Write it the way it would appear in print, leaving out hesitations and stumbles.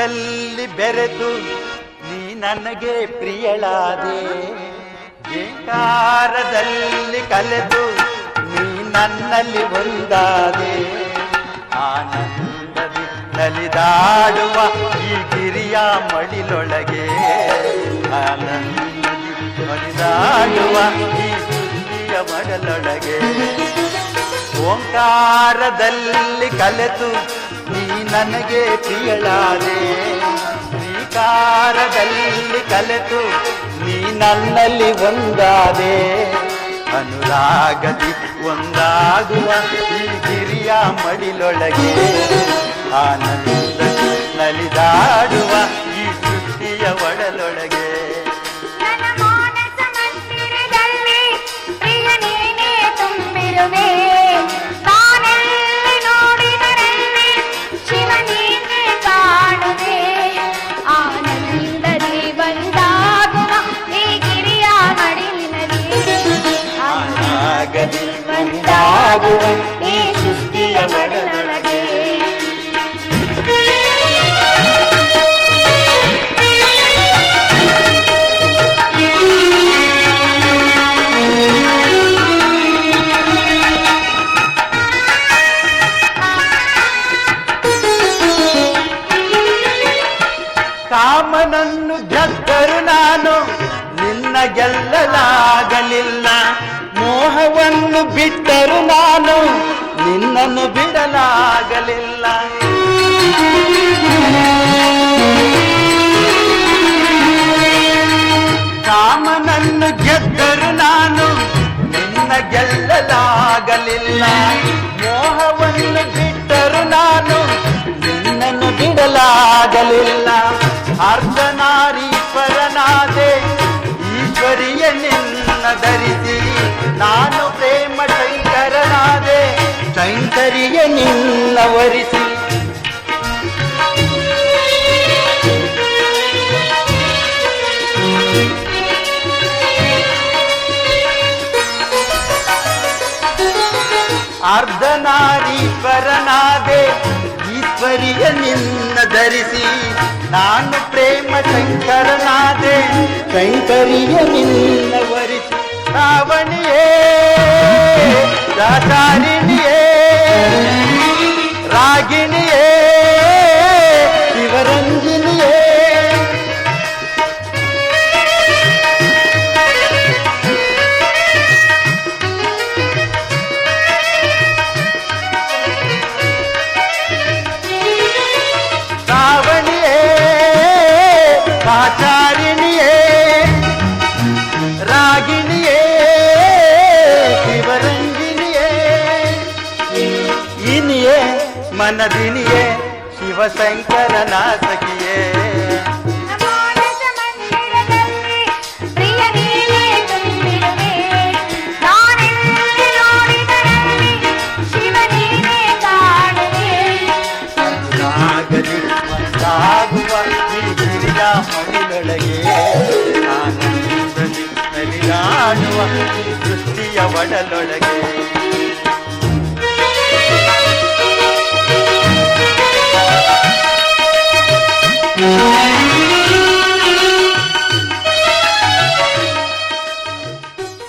ನನ್ನಲ್ಲಿ ಬೆರೆತು ನೀ ನನಗೆ ಪ್ರಿಯಳಾದೆ, ಏಕಾರದಲ್ಲಿ ಕಲೆತು ನೀ ನನ್ನಲ್ಲಿ ಒಂದಾದೆ. ಆನಂದದಿ ನಲಿದಾಡುವ ಈ ಗಿರಿಯ ಮಡಿಲೊಳಗೆ, ಆನಂದದಿ ನಲಿದಾಡುವ ಈ ಸೃಷ್ಟಿಯ ಮಡಲೊಳಗೆ. ಓಂಕಾರದಲ್ಲಿ ಕಲೆತು ನೀ ನನಗೆ ಪ್ರಿಯಳಾದೆ, ಶ್ರೀಕಾರದಲ್ಲಿ ಕಲೆತು ನೀ ನನ್ನಲ್ಲಿ ಒಂದಾದೆ. ಅನುರಾಗದಿ ಒಂದಾಗುವ ಈ ಗಿರಿಯ ಮಡಿಲೊಳಗೆ, ಆನಂದದಿ ನಲಿದಾಡುವ ಈ ಸೃಷ್ಟಿಯ ಒಡಲೊಳಗೆ. ಒಂದಾಗುವ ಈ ಸೃಷ್ಟಿಯ ಒಡಲೊಳಗೆ. ಕಾಮನನ್ನು ಗೆದ್ದರು ನಾನು ನಿನ್ನ ಗೆಲ್ಲಲಾಗಲಿಲ್ಲ, ಮೋಹವನ್ನು ಬಿಟ್ಟರು ನಾನು ನಿನ್ನನ್ನು ಬಿಡಲಾಗಲಿಲ್ಲ. ಕಾಮನನ್ನು ಗೆದ್ದರು ನಾನು ನಿನ್ನ ಗೆಲ್ಲಲಾಗಲಿಲ್ಲ, ಮೋಹವನ್ನು ಬಿಟ್ಟರು ನಾನು ನಿನ್ನನ್ನು ಬಿಡಲಾಗಲಿಲ್ಲ. ಅರ್ಧನಾರೀಶ್ವರನಾದೆ ಈಶ್ವರಿಯ ನಿನ್ನ ಧರಿಸಿ, ನಾನು ಪ್ರೇಮ ಶಂಕರನಾದೆ ಶಂಕರಿಯ ನಿನ್ನ ವರಿಸಿ. ಅರ್ಧನಾರೀಶ್ವರನಾದೆ ಈಶ್ವರಿಯ ನಿನ್ನ ಧರಿಸಿ, ನಾನು ಪ್ರೇಮ ಶಂಕರನಾದೆ ಶಂಕರಿಯ ನಿನ್ನ ವರಿಸಿ. ರಾವಣಿಯೇ ದಾಸಾರಿಣಿಯೇ ರಾಗಿಣಿಯೇ ಶಿವರಂಜಿನಿಯೇ, ರಾವಣಿಯೇ ಆಚಾರಿಣಿಯೇ ರಾಗಿಣಿಯೇ ಶಿವರಂಜಿನಿಯೇ, ಇನಿಯೇ ಮನದಿನಿಯೇ ಶಿವಶಂಕರನ ಸಖಿಯೇ. ಒಂದಾಗುವ ಈ ಗಿರಿಯ ಮಡಿಲೊಳಗೆ, ಆನಂದದಿ ನಲಿದಾಡುವ ಈ ಸೃಷ್ಟಿಯ ಒಡಲೊಳಗೆ.